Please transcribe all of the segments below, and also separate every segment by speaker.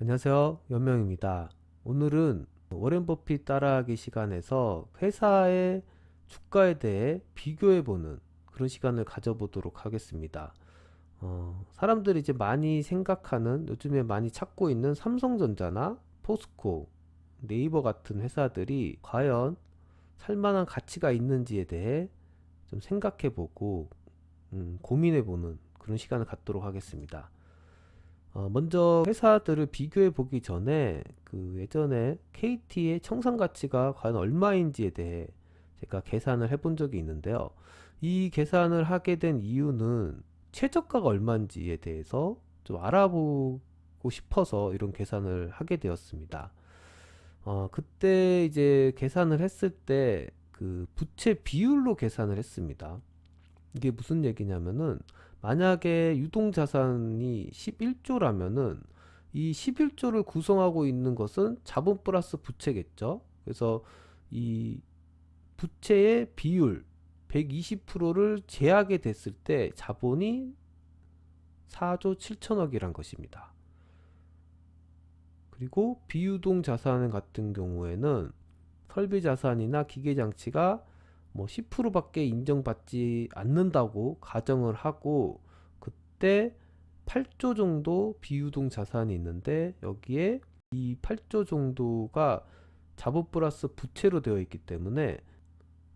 Speaker 1: 안녕하세요. 연명입니다. 오늘은 워렌 버핏 따라하기 시간에서 회사의 주가에 대해 비교해보는 그런 시간을 가져보도록 하겠습니다. 사람들이 이제 많이 생각하는, 요즘에 많이 찾고 있는 삼성전자나 포스코, 네이버 같은 회사들이 과연 살만한 가치가 있는지에 대해 좀 생각해보고 고민해보는 그런 시간을 갖도록 하겠습니다. 먼저 회사들을 비교해 보기 전에 그 예전에 KT의 청산 가치가 과연 얼마인지에 대해 제가 계산을 해본 적이 있는데요. 이 계산을 하게 된 이유는 최저가가 얼마인지에 대해서 좀 알아보고 싶어서 이런 계산을 하게 되었습니다. 그때 이제 계산을 했을 때 그 부채 비율로 계산을 했습니다. 이게 무슨 얘기냐면은 만약에 유동자산이 11조라면은 이 11조를 구성하고 있는 것은 자본 플러스 부채겠죠. 그래서 이 부채의 비율 120%를 제하게 됐을 때 자본이 4조 7천억이란 것입니다. 그리고 비유동 자산 같은 경우에는 설비 자산이나 기계 장치가 뭐 10%밖에 인정받지 않는다고 가정을 하고, 그때 8조 정도 비유동 자산이 있는데 여기에 이 8조 정도가 자본 플러스 부채로 되어 있기 때문에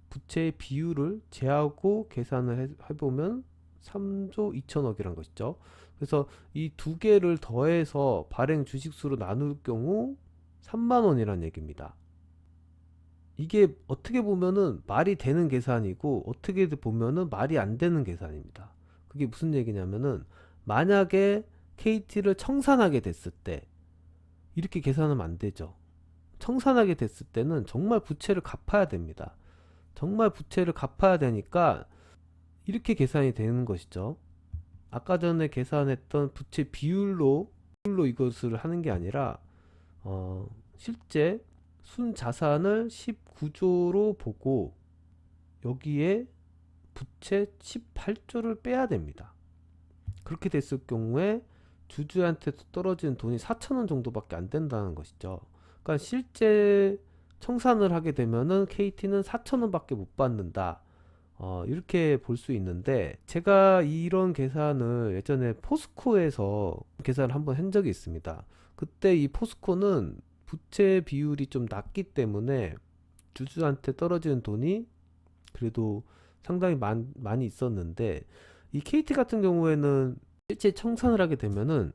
Speaker 1: 부채의 비율을 제하고 계산을 해보면 3조 2천억이란 것이죠. 그래서 이 두 개를 더해서 발행 주식수로 나눌 경우 3만 원이란 얘기입니다. 이게 어떻게 보면은 말이 되는 계산이고 어떻게 보면은 말이 안 되는 계산입니다. 그게 무슨 얘기냐면은 만약에 KT를 청산하게 됐을 때 이렇게 계산하면 안 되죠. 청산하게 됐을 때는 정말 부채를 갚아야 됩니다. 정말 부채를 갚아야 되니까 이렇게 계산이 되는 것이죠. 아까 전에 계산했던 부채 비율로 이것을 하는 게 아니라 실제 순자산을 19조로 보고 여기에 부채 18조를 빼야 됩니다. 그렇게 됐을 경우에 주주한테 떨어지는 돈이 4천 원 정도밖에 안 된다는 것이죠. 그러니까 실제 청산을 하게 되면은 KT는 4천 원밖에 못 받는다. 이렇게 볼 수 있는데, 제가 이런 계산을 예전에 포스코에서 계산을 한번 한 적이 있습니다. 그때 이 포스코는 부채 비율이 좀 낮기 때문에 주주한테 떨어지는 돈이 그래도 상당히 많이 있었는데, 이 KT 같은 경우에는 실제 청산을 하게 되면은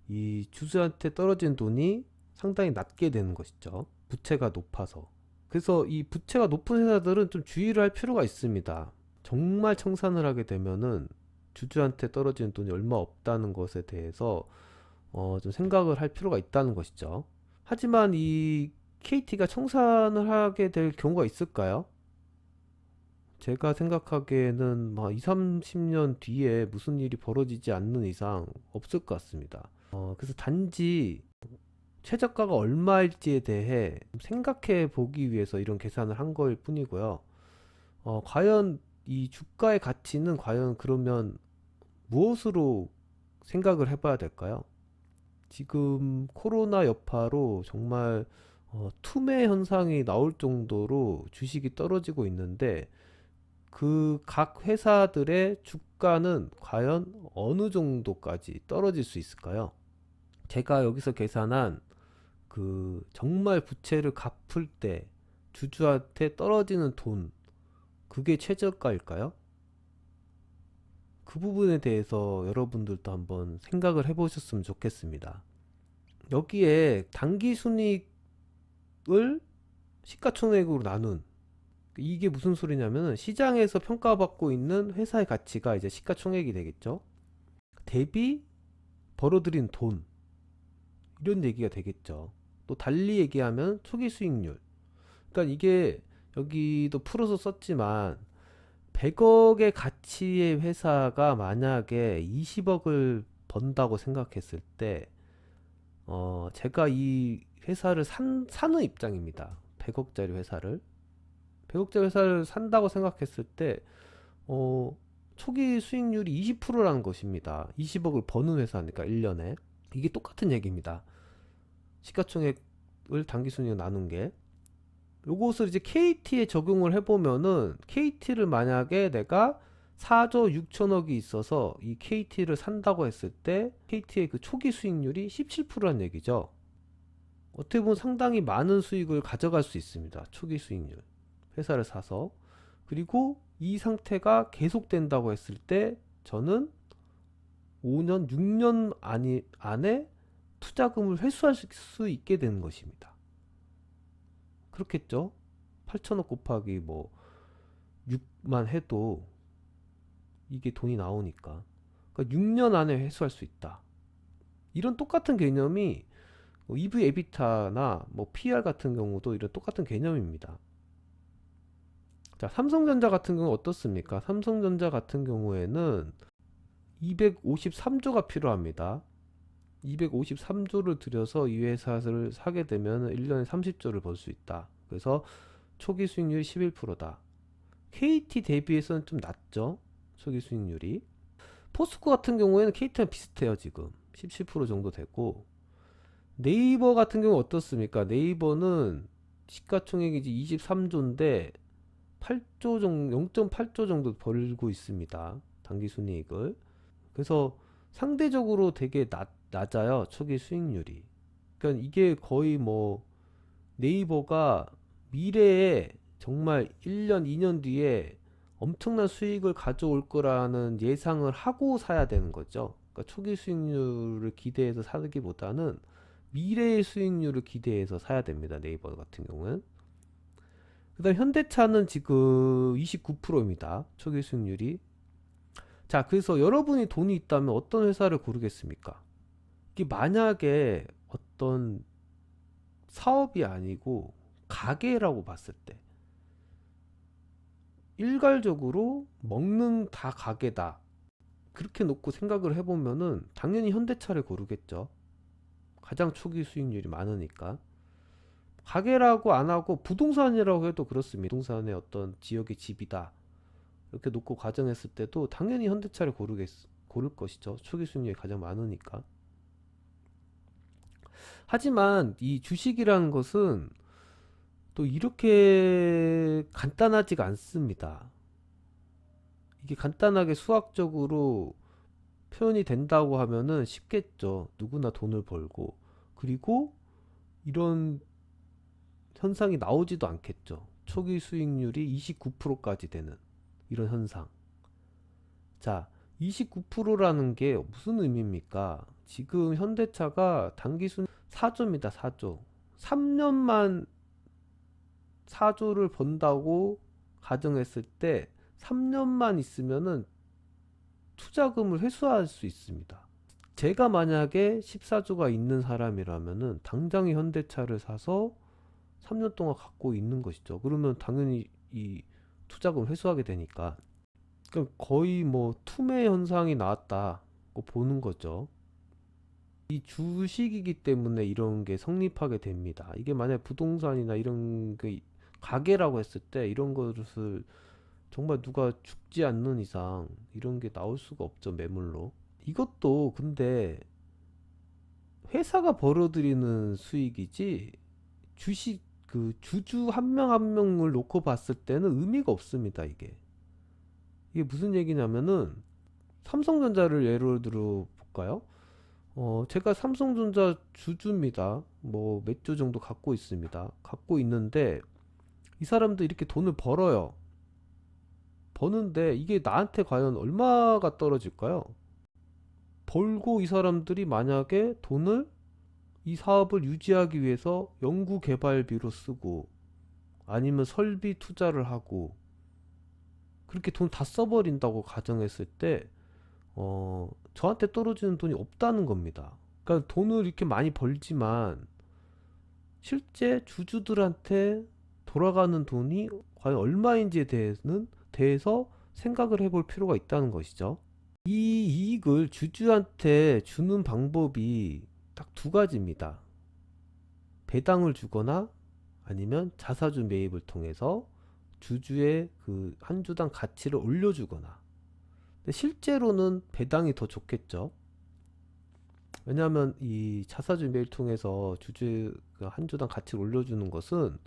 Speaker 1: 이 주주한테 떨어지는 돈이 상당히 낮게 되는 것이죠. 부채가 높아서. 그래서 이 부채가 높은 회사들은 좀 주의를 할 필요가 있습니다. 정말 청산을 하게 되면은 주주한테 떨어지는 돈이 얼마 없다는 것에 대해서 좀 생각을 할 필요가 있다는 것이죠. 하지만 이 KT가 청산을 하게 될 경우가 있을까요? 제가 생각하기에는 막 2, 30년 뒤에 무슨 일이 벌어지지 않는 이상 없을 것 같습니다. 그래서 단지 최저가가 얼마일지에 대해 생각해 보기 위해서 이런 계산을 한 거일 뿐이고요. 과연 이 주가의 가치는 과연 그러면 무엇으로 생각을 해봐야 될까요? 지금 코로나 여파로 정말 투매 현상이 나올 정도로 주식이 떨어지고 있는데 그 각 회사들의 주가는 과연 어느 정도까지 떨어질 수 있을까요? 제가 여기서 계산한 그 정말 부채를 갚을 때 주주한테 떨어지는 돈, 그게 최저가일까요? 그 부분에 대해서 여러분들도 한번 생각을 해보셨으면 좋겠습니다. 여기에 당기 순이익을 시가총액으로 나눈, 이게 무슨 소리냐면 시장에서 평가받고 있는 회사의 가치가 이제 시가총액이 되겠죠. 대비 벌어들인 돈, 이런 얘기가 되겠죠. 또 달리 얘기하면 초기 수익률. 그러니까 이게 여기도 풀어서 썼지만 100억의 가치의 회사가 만약에 20억을 번다고 생각했을 때 제가 이 회사를 사는 입장입니다. 100억짜리 회사를 100억짜리 회사를 산다고 생각했을 때 초기 수익률이 20%라는 것입니다. 20억을 버는 회사니까 1년에. 이게 똑같은 얘기입니다. 시가총액을 당기순이익 나눈 게. 요것을 이제 KT에 적용을 해보면은 KT를 만약에 내가 4조 6천억이 있어서 이 KT를 산다고 했을 때 KT의 그 초기 수익률이 17%란 얘기죠. 어떻게 보면 상당히 많은 수익을 가져갈 수 있습니다. 초기 수익률. 회사를 사서. 그리고 이 상태가 계속된다고 했을 때 저는 5년, 6년 안에 투자금을 회수할 수 있게 되는 것입니다. 그렇겠죠? 8천억 곱하기 뭐 6만 해도 이게 돈이 나오니까. 그러니까 6년 안에 회수할 수 있다. 이런 똑같은 개념이 뭐 EV 에비타나 뭐 PR 같은 경우도 이런 똑같은 개념입니다. 자, 삼성전자 같은 경우 어떻습니까? 삼성전자 같은 경우에는 253조가 필요합니다. 253조를 들여서 이 회사를 사게 되면 1년에 30조를 벌 수 있다. 그래서 초기 수익률이 11%다. KT 대비해서는 좀 낮죠. 초기 수익률이. 포스코 같은 경우에는 KT랑 비슷해요. 지금 17% 정도 되고, 네이버 같은 경우 어떻습니까? 네이버는 시가총액이 이제 23조인데 8조 정도, 0.8조 정도 벌고 있습니다. 당기순이익을. 그래서 상대적으로 되게 낮아요. 초기 수익률이. 그러니까 이게 거의 뭐 네이버가 미래에 정말 1년, 2년 뒤에 엄청난 수익을 가져올 거라는 예상을 하고 사야 되는 거죠. 그러니까 초기 수익률을 기대해서 사기보다는 미래의 수익률을 기대해서 사야 됩니다. 네이버 같은 경우는. 그 다음 현대차는 지금 29%입니다. 초기 수익률이. 자, 그래서 여러분이 돈이 있다면 어떤 회사를 고르겠습니까? 이게 만약에 어떤 사업이 아니고 가게라고 봤을 때 일괄적으로 먹는 다 가게다. 그렇게 놓고 생각을 해보면은 당연히 현대차를 고르겠죠. 가장 초기 수익률이 많으니까. 가게라고 안 하고 부동산이라고 해도 그렇습니다. 부동산의 어떤 지역의 집이다. 이렇게 놓고 가정했을 때도 당연히 현대차를 고를 것이죠. 초기 수익률이 가장 많으니까. 하지만 이 주식이라는 것은 또 이렇게 간단하지가 않습니다. 이게 간단하게 수학적으로 표현이 된다고 하면은 쉽겠죠. 누구나 돈을 벌고. 그리고 이런 현상이 나오지도 않겠죠. 초기 수익률이 29%까지 되는 이런 현상. 자, 29%라는 게 무슨 의미입니까? 지금 현대차가 단기순 4조입니다. 4조. 3년만 4조를 번다고 가정했을 때 3년만 있으면은 투자금을 회수할 수 있습니다. 제가 만약에 14조가 있는 사람이라면은 당장에 현대차를 사서 3년 동안 갖고 있는 것이죠. 그러면 당연히 이 투자금 회수하게 되니까. 그러니까 거의 뭐 투매 현상이 나왔다고 보는 거죠. 이 주식이기 때문에 이런 게 성립하게 됩니다. 이게 만약 부동산이나 이런 게 가게라고 했을 때 이런 것을 정말 누가 죽지 않는 이상 이런 게 나올 수가 없죠, 매물로. 이것도 근데 회사가 벌어들이는 수익이지 주식 그 주주 한 명 한 명을 놓고 봤을 때는 의미가 없습니다, 이게. 이게 무슨 얘기냐면은 삼성전자를 예로 들어 볼까요? 제가 삼성전자 주주입니다. 뭐 몇 주 정도 갖고 있습니다. 갖고 있는데 이 사람도 이렇게 돈을 벌어요. 버는데 이게 나한테 과연 얼마가 떨어질까요? 벌고 이 사람들이 만약에 돈을 이 사업을 유지하기 위해서 연구 개발비로 쓰고 아니면 설비 투자를 하고 그렇게 돈 다 써버린다고 가정했을 때 저한테 떨어지는 돈이 없다는 겁니다. 그러니까 돈을 이렇게 많이 벌지만 실제 주주들한테 돌아가는 돈이 과연 얼마인지에 대해서 생각을 해볼 필요가 있다는 것이죠. 이 이익을 주주한테 주는 방법이 딱 두 가지입니다. 배당을 주거나 아니면 자사주 매입을 통해서 주주의 그 한 주당 가치를 올려주거나. 근데 실제로는 배당이 더 좋겠죠. 왜냐하면 이 자사주 매일 통해서 한 주당 가치를 올려주는 것은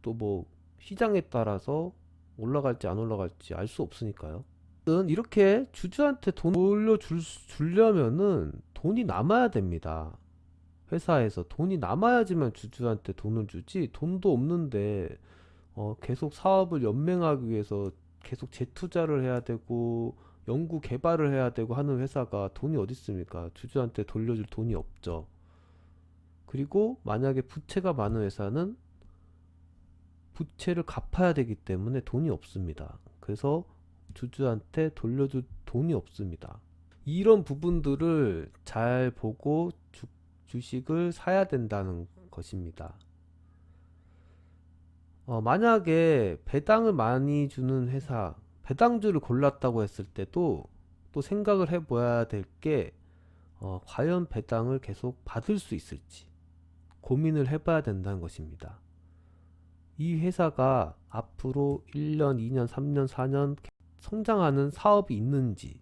Speaker 1: 또 뭐 시장에 따라서 올라갈지 안 올라갈지 알 수 없으니까요. 이렇게 주주한테 돈 주려면은 돈이 남아야 됩니다. 회사에서 돈이 남아야지만 주주한테 돈을 주지, 돈도 없는데 계속 사업을 연맹하기 위해서 계속 재투자를 해야 되고 연구 개발을 해야 되고 하는 회사가 돈이 어디 있습니까? 주주한테 돌려줄 돈이 없죠. 그리고 만약에 부채가 많은 회사는 부채를 갚아야 되기 때문에 돈이 없습니다. 그래서 주주한테 돌려줄 돈이 없습니다. 이런 부분들을 잘 보고 주식을 사야 된다는 것입니다. 만약에 배당을 많이 주는 회사, 배당주를 골랐다고 했을 때도 또 생각을 해봐야 될 게, 과연 배당을 계속 받을 수 있을지 고민을 해봐야 된다는 것입니다. 이 회사가 앞으로 1년, 2년, 3년, 4년 성장하는 사업이 있는지,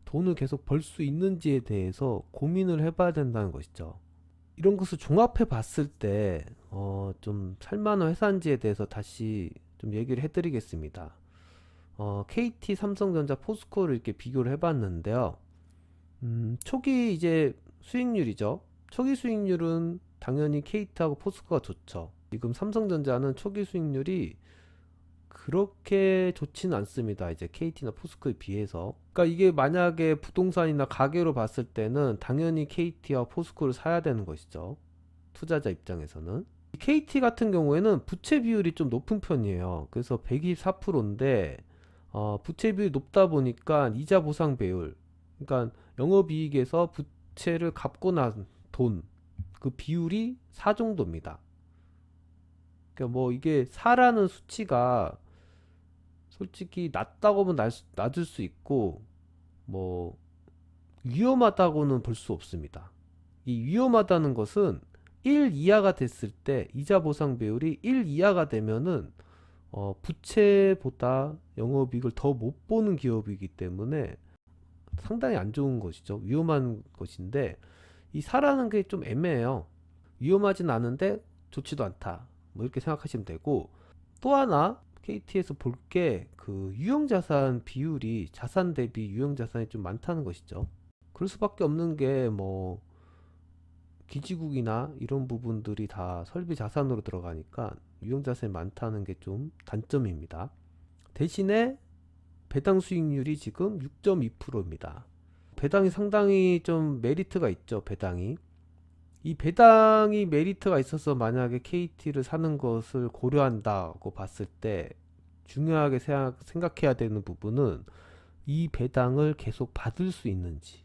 Speaker 1: 돈을 계속 벌 수 있는지에 대해서 고민을 해봐야 된다는 것이죠. 이런 것을 종합해 봤을 때, 좀 살만한 회사인지에 대해서 다시 좀 얘기를 해드리겠습니다. KT, 삼성전자, 포스코를 이렇게 비교를 해봤는데요. 초기 이제 수익률이죠. 초기 수익률은 당연히 KT하고 포스코가 좋죠. 지금 삼성전자는 초기 수익률이 그렇게 좋지는 않습니다. 이제 KT나 포스코에 비해서. 그러니까 이게 만약에 부동산이나 가계로 봤을 때는 당연히 KT와 포스코를 사야 되는 것이죠. 투자자 입장에서는. KT 같은 경우에는 부채 비율이 좀 높은 편이에요. 그래서 124%인데 부채 비율이 높다 보니까 이자 보상 배율, 그러니까 영업이익에서 부채를 갚고 난 돈, 그 비율이 4 정도입니다. 그러니까 뭐 이게 4라는 수치가 솔직히 낮다고 하면 낮을 수 있고 뭐 위험하다고는 볼 수 없습니다. 이 위험하다는 것은 1 이하가 됐을 때 이자 보상 비율이 1 이하가 되면은 부채보다 영업이익을 더 못 보는 기업이기 때문에 상당히 안 좋은 것이죠. 위험한 것인데 이 4라는 게 좀 애매해요. 위험하진 않은데 좋지도 않다. 뭐 이렇게 생각하시면 되고, 또 하나 KT에서 볼 게 그 유형자산 비율이 자산 대비 유형자산이 좀 많다는 것이죠. 그럴 수밖에 없는 게 뭐 기지국이나 이런 부분들이 다 설비 자산으로 들어가니까 유형자산이 많다는 게 좀 단점입니다. 대신에 배당 수익률이 지금 6.2%입니다. 배당이 상당히 좀 메리트가 있죠. 배당이. 이 배당이 메리트가 있어서 만약에 KT를 사는 것을 고려한다고 봤을 때 중요하게 생각해야 되는 부분은 이 배당을 계속 받을 수 있는지,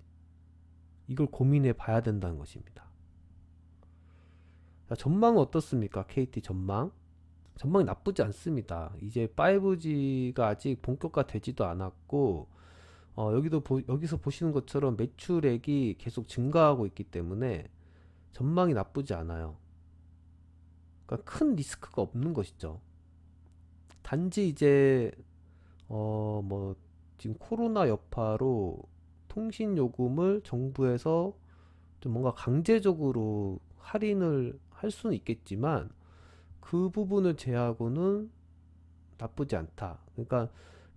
Speaker 1: 이걸 고민해 봐야 된다는 것입니다. 자, 전망은 어떻습니까? KT 전망? 전망이 나쁘지 않습니다. 이제 5G가 아직 본격화 되지도 않았고, 여기서 보시는 것처럼 매출액이 계속 증가하고 있기 때문에 전망이 나쁘지 않아요. 그러니까 큰 리스크가 없는 것이죠. 단지 이제 뭐 지금 코로나 여파로 통신 요금을 정부에서 좀 뭔가 강제적으로 할인을 할 수는 있겠지만 그 부분을 제하고는 나쁘지 않다. 그러니까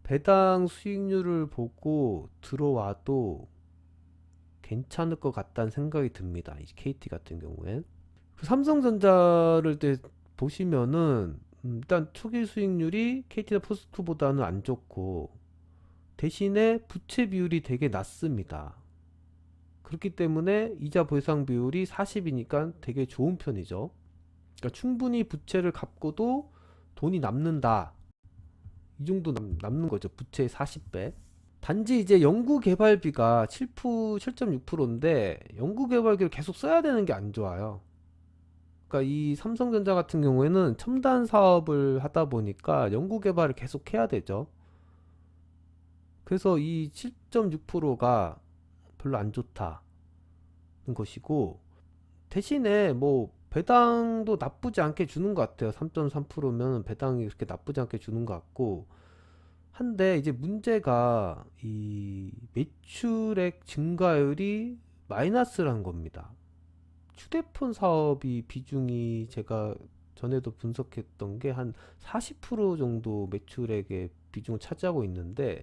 Speaker 1: 배당 수익률을 보고 들어와도 괜찮을 것 같다는 생각이 듭니다. 이 KT 같은 경우엔. 그 삼성전자를 보시면은 일단 초기 수익률이 KT나 포스코보다는 안 좋고 대신에 부채 비율이 되게 낮습니다. 그렇기 때문에 이자 보상 비율이 40이니까 되게 좋은 편이죠. 그러니까 충분히 부채를 갚고도 돈이 남는다. 이 정도 남는 거죠. 부채의 40배. 단지 이제 연구 개발비가 7.6%인데 연구 개발비를 계속 써야 되는 게 안 좋아요. 그러니까 이 삼성전자 같은 경우에는 첨단 사업을 하다 보니까 연구 개발을 계속 해야 되죠. 그래서 이 7.6%가 별로 안 좋다는 것이고, 대신에 뭐 배당도 나쁘지 않게 주는 것 같아요. 3.3%면 배당이 그렇게 나쁘지 않게 주는 것 같고, 한데 이제 문제가 이 매출액 증가율이 마이너스라는 겁니다. 휴대폰 사업이 비중이 제가 전에도 분석했던 게 한 40% 정도 매출액의 비중을 차지하고 있는데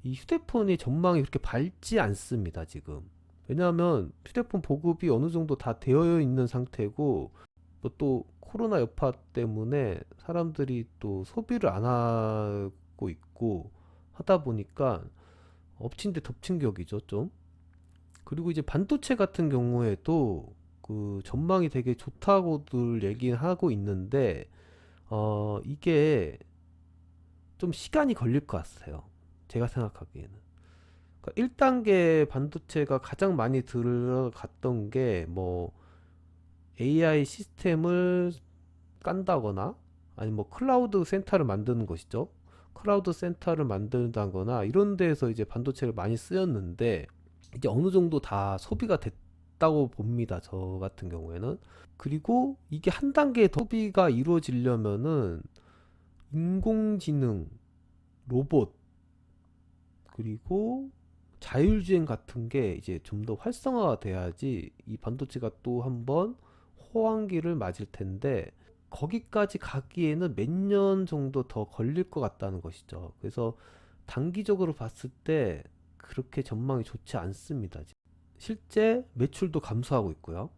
Speaker 1: 이 휴대폰이 전망이 그렇게 밝지 않습니다, 지금. 왜냐하면 휴대폰 보급이 어느 정도 다 되어 있는 상태고 뭐 또 코로나 여파 때문에 사람들이 또 소비를 안 하고 있고 하다 보니까 엎친 데 덮친 격이죠, 좀. 그리고 이제 반도체 같은 경우에도 그 전망이 되게 좋다고들 얘기는 하고 있는데 이게 좀 시간이 걸릴 것 같아요. 제가 생각하기에는. 그러니까 1단계 반도체가 가장 많이 들어갔던 게 뭐 AI 시스템을 깐다거나 아니 뭐 클라우드 센터를 만드는 것이죠. 클라우드 센터를 만든다거나 이런 데에서 이제 반도체를 많이 쓰였는데 이제 어느 정도 다 소비가 됐다고 봅니다. 저 같은 경우에는. 그리고 이게 한 단계 더 소비가 이루어지려면은 인공지능, 로봇, 그리고 자율주행 같은 게 이제 좀 더 활성화가 돼야지 이 반도체가 또 한번 호황기를 맞을 텐데 거기까지 가기에는 몇 년 정도 더 걸릴 것 같다는 것이죠. 그래서 단기적으로 봤을 때 그렇게 전망이 좋지 않습니다. 실제 매출도 감소하고 있고요.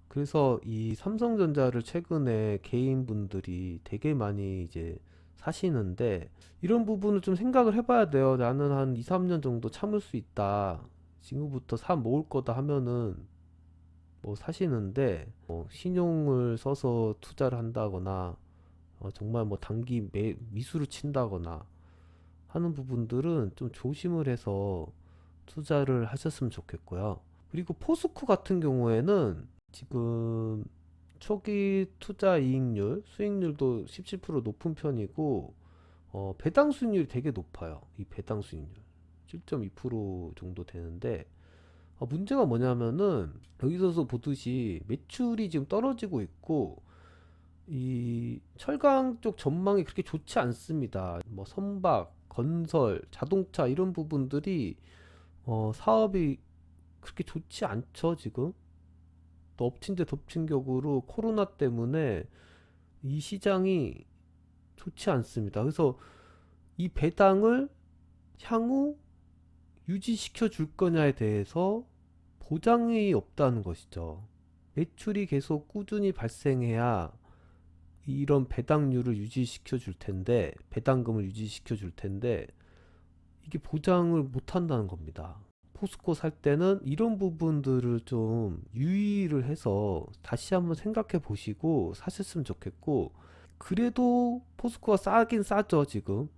Speaker 1: 그래서 이 삼성전자를 최근에 개인분들이 되게 많이 이제 사시는데 이런 부분을 좀 생각을 해봐야 돼요. 나는 한 2, 3년 정도 참을 수 있다. 지금부터 사 모을 거다 하면은 뭐 사시는데 신용을 써서 투자를 한다거나 정말 뭐 단기 미수를 친다거나 하는 부분들은 좀 조심을 해서 투자를 하셨으면 좋겠고요. 그리고 포스코 같은 경우에는 지금 초기 투자 이익률, 수익률도 17% 높은 편이고 배당 수익률이 되게 높아요. 이 배당 수익률 7.2% 정도 되는데 문제가 뭐냐면은 여기서도 보듯이 매출이 지금 떨어지고 있고 이 철강 쪽 전망이 그렇게 좋지 않습니다. 뭐 선박, 건설, 자동차 이런 부분들이 사업이 그렇게 좋지 않죠, 지금. 또 엎친 데 덮친 격으로 코로나 때문에 이 시장이 좋지 않습니다. 그래서 이 배당을 향후 유지시켜 줄 거냐에 대해서 보장이 없다는 것이죠. 매출이 계속 꾸준히 발생해야 이런 배당률을 유지시켜 줄 텐데, 배당금을 유지시켜 줄 텐데, 이게 보장을 못 한다는 겁니다. 포스코 살 때는 이런 부분들을 좀 유의를 해서 다시 한번 생각해 보시고 사셨으면 좋겠고, 그래도 포스코가 싸긴 싸죠, 지금.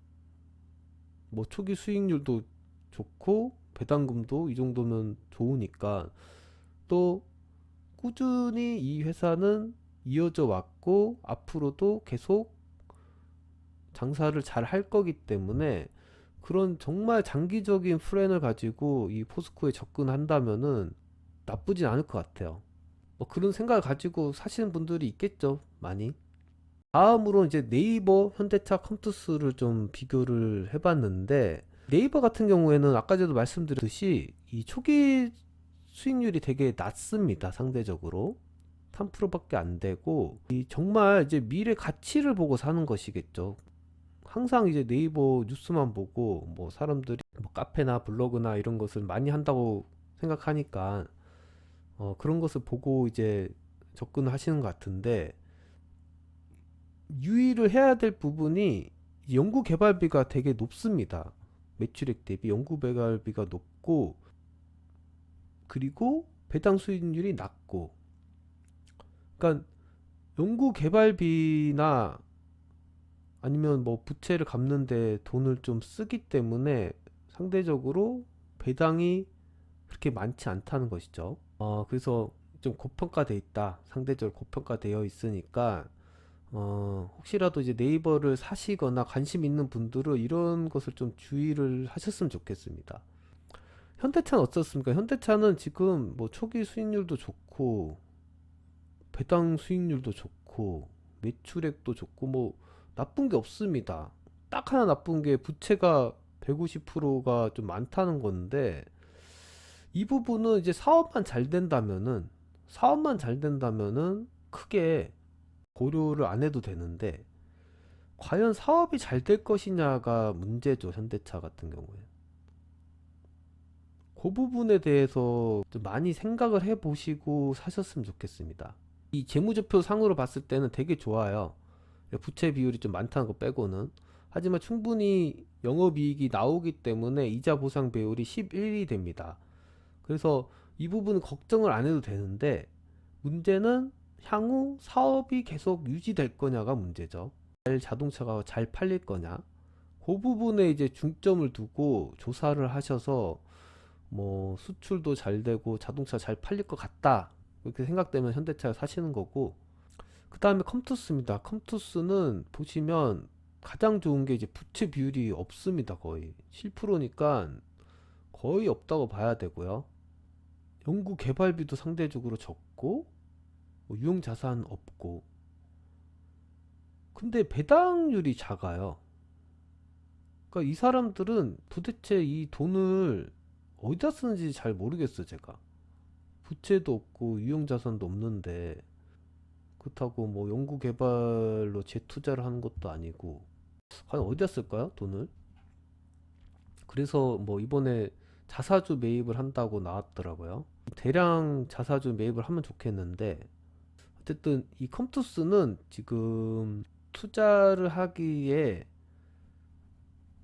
Speaker 1: 뭐 초기 수익률도 좋고, 배당금도 이 정도면 좋으니까, 또 꾸준히 이 회사는 이어져 왔고, 앞으로도 계속 장사를 잘 할 거기 때문에 그런 정말 장기적인 플랜을 가지고 이 포스코에 접근한다면은 나쁘진 않을 것 같아요. 뭐 그런 생각을 가지고 사시는 분들이 있겠죠, 많이. 다음으로 이제 네이버, 현대차, 컴투스를 좀 비교를 해봤는데 네이버 같은 경우에는 아까 전에도 말씀드렸듯이 이 초기 수익률이 되게 낮습니다, 상대적으로. 3%밖에 안 되고 이 정말 이제 미래 가치를 보고 사는 것이겠죠. 항상 이제 네이버 뉴스만 보고 뭐 사람들이 뭐 카페나 블로그나 이런 것을 많이 한다고 생각하니까 그런 것을 보고 이제 접근을 하시는 것 같은데 유의를 해야 될 부분이 연구 개발비가 되게 높습니다. 매출액 대비 연구 개발비가 높고 그리고 배당 수익률이 낮고 그러니까 연구 개발비나 아니면 뭐 부채를 갚는데 돈을 좀 쓰기 때문에 상대적으로 배당이 그렇게 많지 않다는 것이죠. 그래서 좀 고평가돼 있다. 상대적으로 고평가되어 있으니까 혹시라도 이제 네이버를 사시거나 관심 있는 분들은 이런 것을 좀 주의를 하셨으면 좋겠습니다. 현대차는 어떻습니까? 현대차는 지금 뭐 초기 수익률도 좋고 배당 수익률도 좋고 매출액도 좋고 뭐 나쁜 게 없습니다. 딱 하나 나쁜 게 부채가 150%가 좀 많다는 건데 이 부분은 이제 사업만 잘 된다면은 크게 고려를 안 해도 되는데, 과연 사업이 잘 될 것이냐가 문제죠, 현대차 같은 경우에. 그 부분에 대해서 좀 많이 생각을 해 보시고 사셨으면 좋겠습니다. 이 재무제표 상으로 봤을 때는 되게 좋아요. 부채 비율이 좀 많다는 거 빼고는. 하지만 충분히 영업이익이 나오기 때문에 이자 보상 배율이 11이 됩니다. 그래서 이 부분은 걱정을 안 해도 되는데, 문제는 향후 사업이 계속 유지될 거냐가 문제죠. 자동차가 잘 팔릴 거냐. 그 부분에 이제 중점을 두고 조사를 하셔서 뭐 수출도 잘 되고 자동차 잘 팔릴 것 같다, 이렇게 생각되면 현대차를 사시는 거고. 그 다음에 컴투스입니다. 컴투스는 보시면 가장 좋은 게 이제 부채 비율이 없습니다. 거의 7%니까 거의 없다고 봐야 되고요. 연구 개발비도 상대적으로 적고, 뭐 유형 자산 없고, 근데 배당률이 작아요. 그러니까 이 사람들은 도대체 이 돈을 어디다 쓰는지 잘 모르겠어, 제가. 부채도 없고 유형 자산도 없는데, 그렇다고 뭐 연구 개발로 재투자를 하는 것도 아니고, 과연 어디다 쓸까요, 돈을? 그래서 뭐 이번에 자사주 매입을 한다고 나왔더라고요. 대량 자사주 매입을 하면 좋겠는데, 어쨌든 이 컴투스는 지금 투자를 하기에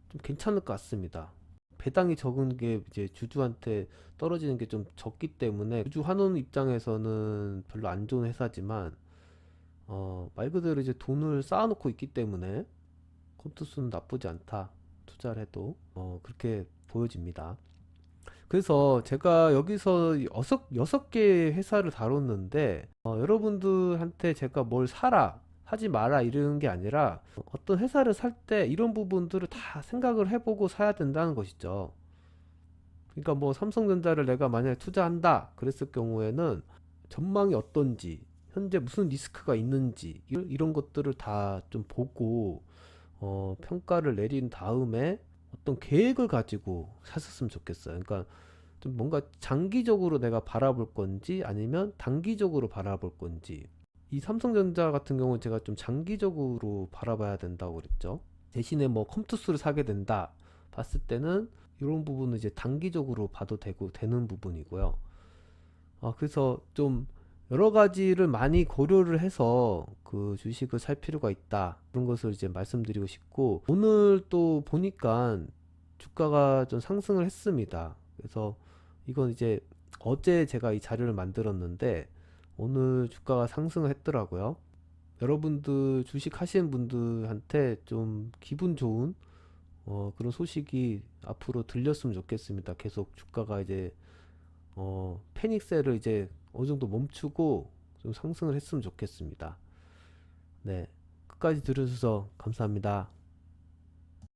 Speaker 1: 좀 괜찮을 것 같습니다. 배당이 적은 게 이제 주주한테 떨어지는 게 좀 적기 때문에, 주주 환원 입장에서는 별로 안 좋은 회사지만, 말 그대로 이제 돈을 쌓아놓고 있기 때문에 컴투스는 나쁘지 않다. 투자를 해도 그렇게 보여집니다. 그래서 제가 여기서 여섯 개의 회사를 다뤘는데, 여러분들한테 제가 뭘 사라, 하지 마라 이러는 게 아니라, 어떤 회사를 살 때 이런 부분들을 다 생각을 해보고 사야 된다는 것이죠. 그러니까 뭐 삼성전자를 내가 만약에 투자한다 그랬을 경우에는 전망이 어떤지, 현재 무슨 리스크가 있는지, 이런 것들을 다 좀 보고 평가를 내린 다음에 어떤 계획을 가지고 샀었으면 좋겠어요. 그러니까 좀 뭔가 장기적으로 내가 바라볼 건지 아니면 단기적으로 바라볼 건지. 이 삼성전자 같은 경우는 제가 좀 장기적으로 바라봐야 된다고 그랬죠. 대신에 뭐 컴투스를 사게 된다 봤을 때는 이런 부분은 이제 단기적으로 봐도 되는 부분이고요. 그래서 좀 여러 가지를 많이 고려를 해서 그 주식을 살 필요가 있다, 그런 것을 이제 말씀드리고 싶고, 오늘 또 보니까 주가가 좀 상승을 했습니다. 그래서 이건 이제 어제 제가 이 자료를 만들었는데 오늘 주가가 상승을 했더라고요. 여러분들 주식 하시는 분들한테 좀 기분 좋은 그런 소식이 앞으로 들렸으면 좋겠습니다. 계속 주가가 이제 패닉셀을 이제 어느 정도 멈추고 좀 상승을 했으면 좋겠습니다. 네, 끝까지 들어주셔서 감사합니다.